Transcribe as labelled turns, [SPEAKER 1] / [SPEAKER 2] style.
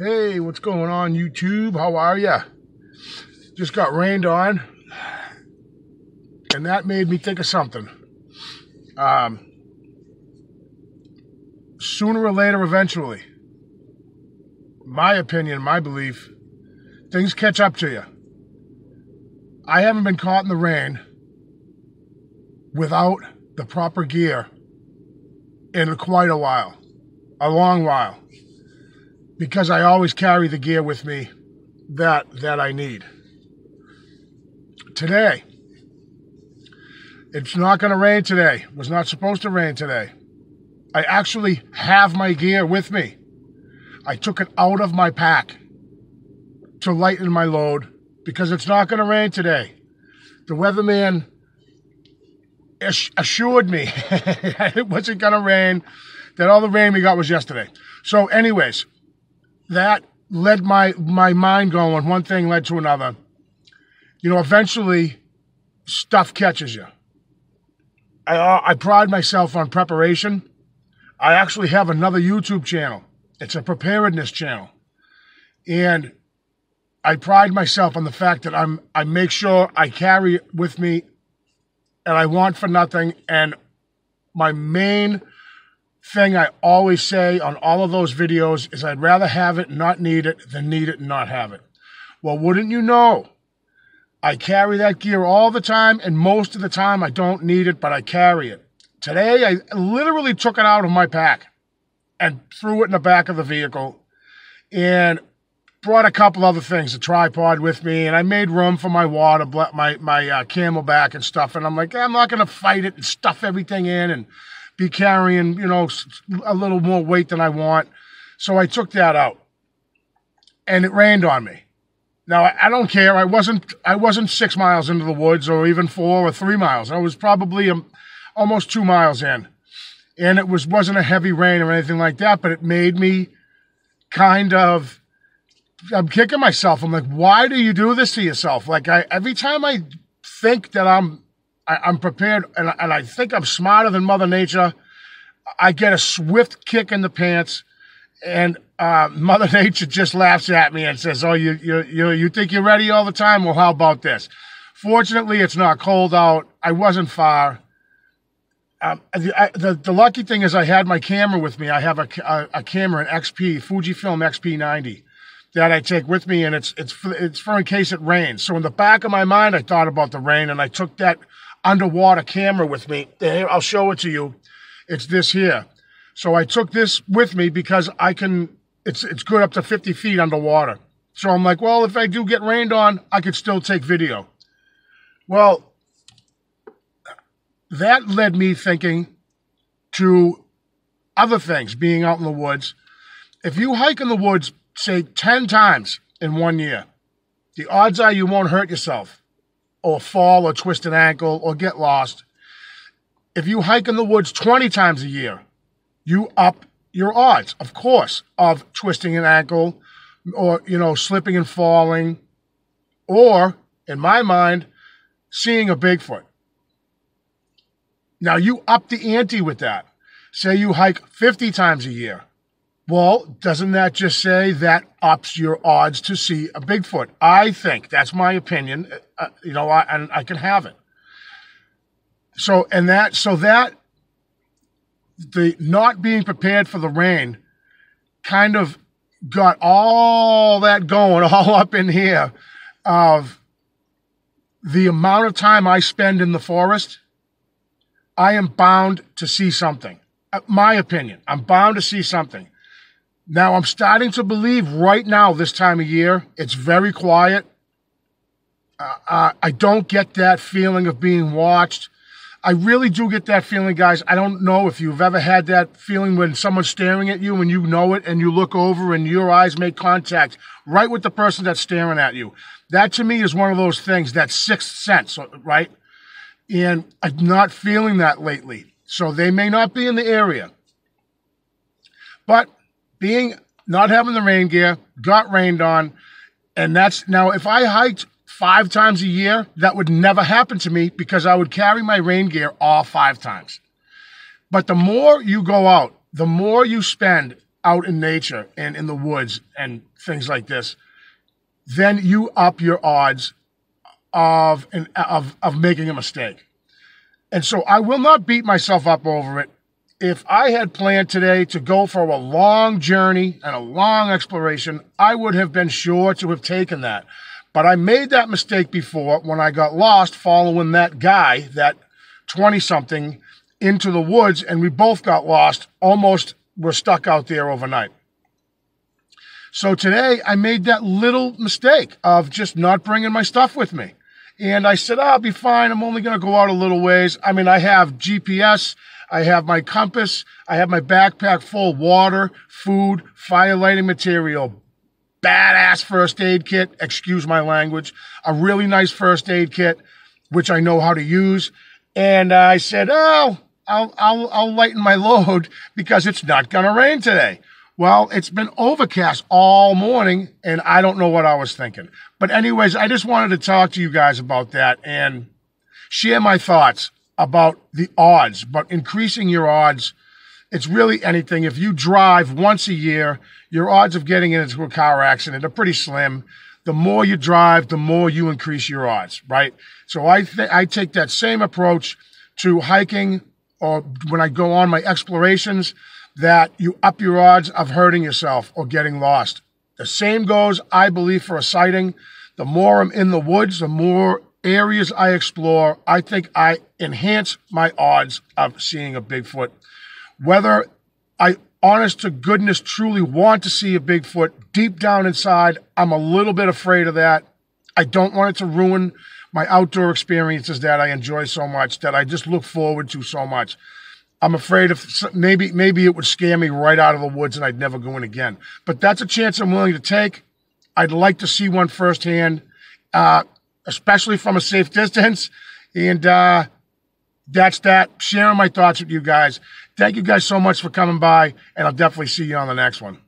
[SPEAKER 1] Hey, what's going on, YouTube? How are ya? Just got rained on, and that made me think of something. Sooner or later, eventually, my opinion, my belief, things catch up to you. I haven't been caught in the rain without the proper gear in quite a while, a long while, because I always carry the gear with me that I need. Today, it's not going to rain today. It was not supposed to rain today. I actually have my gear with me. I took it out of my pack to lighten my load because it's not going to rain today. The weatherman assured me it wasn't going to rain, that all the rain we got was yesterday. So anyways, that led my mind going. One thing led to another. You know, eventually stuff catches you. I pride myself on preparation. I actually have another YouTube channel. It's a preparedness channel. And I pride myself on the fact that I make sure I carry it with me and I want for nothing. And my main thing I always say on all of those videos is I'd rather have it and not need it than need it and not have it. Well, wouldn't you know, I carry that gear all the time, and most of the time I don't need it, but I carry it. Today, I literally took it out of my pack and threw it in the back of the vehicle and brought a couple other things, a tripod with me, and I made room for my water, my Camelback and stuff, and I'm like, I'm not going to fight it and stuff everything in and be carrying, you know, a little more weight than I want. So I took that out, and it rained on me. Now, I don't care. I wasn't 6 miles into the woods or even 4 or 3 miles. I was probably almost 2 miles in. And it wasn't a heavy rain or anything like that, but it made me kind of, I'm kicking myself. I'm like, why do you do this to yourself? Like, every time I think that I'm prepared and I think I'm smarter than Mother Nature, I get a swift kick in the pants, and Mother Nature just laughs at me and says, oh, you think you're ready all the time? Well, how about this? Fortunately, it's not cold out. I wasn't far. The lucky thing is I had my camera with me. I have a camera, an XP, Fujifilm XP90, that I take with me, and it's for in case it rains. So in the back of my mind, I thought about the rain, and I took that underwater camera with me. Here, I'll show it to you. It's this here. So I took this with me because it's good up to 50 feet underwater. So I'm like, well, if I do get rained on, I could still take video. Well, that led me thinking to other things, being out in the woods. If you hike in the woods, say 10 times in 1 year, the odds are you won't hurt yourself or fall or twist an ankle or get lost. If you hike in the woods 20 times a year, you up your odds, of course, of twisting an ankle or, you know, slipping and falling, or, in my mind, seeing a Bigfoot. Now, you up the ante with that. Say you hike 50 times a year. Well, doesn't that just say that ups your odds to see a Bigfoot? I think, that's my opinion, you know, and I can have it. So the not being prepared for the rain kind of got all that going all up in here of the amount of time I spend in the forest. I am bound to see something. My opinion, I'm bound to see something. Now, I'm starting to believe right now, this time of year, it's very quiet. I don't get that feeling of being watched. I really do get that feeling, guys. I don't know if you've ever had that feeling when someone's staring at you and you know it, and you look over and your eyes make contact right with the person that's staring at you. That, to me, is one of those things, that sixth sense, right? And I'm not feeling that lately. So they may not be in the area. But not having the rain gear, got rained on, and that's, now if I hiked 5 times a year, that would never happen to me because I would carry my rain gear all 5 times. But the more you go out, the more you spend out in nature and in the woods and things like this, then you up your odds of making a mistake. And so I will not beat myself up over it. If I had planned today to go for a long journey and a long exploration, I would have been sure to have taken that. But I made that mistake before when I got lost following that guy, that 20-something, into the woods, and we both got lost, almost were stuck out there overnight. So today I made that little mistake of just not bringing my stuff with me. And I said, I'll be fine. I'm only going to go out a little ways. I mean, I have GPS, I have my compass, I have my backpack full of water, food, fire lighting material, badass first aid kit, excuse my language, a really nice first aid kit, which I know how to use. And I said, oh, I'll lighten my load because it's not going to rain today. Well, it's been overcast all morning, and I don't know what I was thinking. But anyways, I just wanted to talk to you guys about that and share my thoughts about the odds. But increasing your odds, it's really anything. If you drive once a year, your odds of getting into a car accident are pretty slim. The more you drive, the more you increase your odds, right? So I take that same approach to hiking, or when I go on my explorations, that you up your odds of hurting yourself or getting lost. The same goes, I believe, for a sighting. The more I'm in the woods, the more areas I explore, I think I enhance my odds of seeing a Bigfoot. Whether I, honest to goodness, truly want to see a Bigfoot, deep down inside, I'm a little bit afraid of that. I don't want it to ruin my outdoor experiences that I enjoy so much, that I just look forward to so much. I'm afraid of maybe it would scare me right out of the woods and I'd never go in again. But that's a chance I'm willing to take. I'd like to see one firsthand, especially from a safe distance. And that's that. Sharing my thoughts with you guys. Thank you guys so much for coming by, and I'll definitely see you on the next one.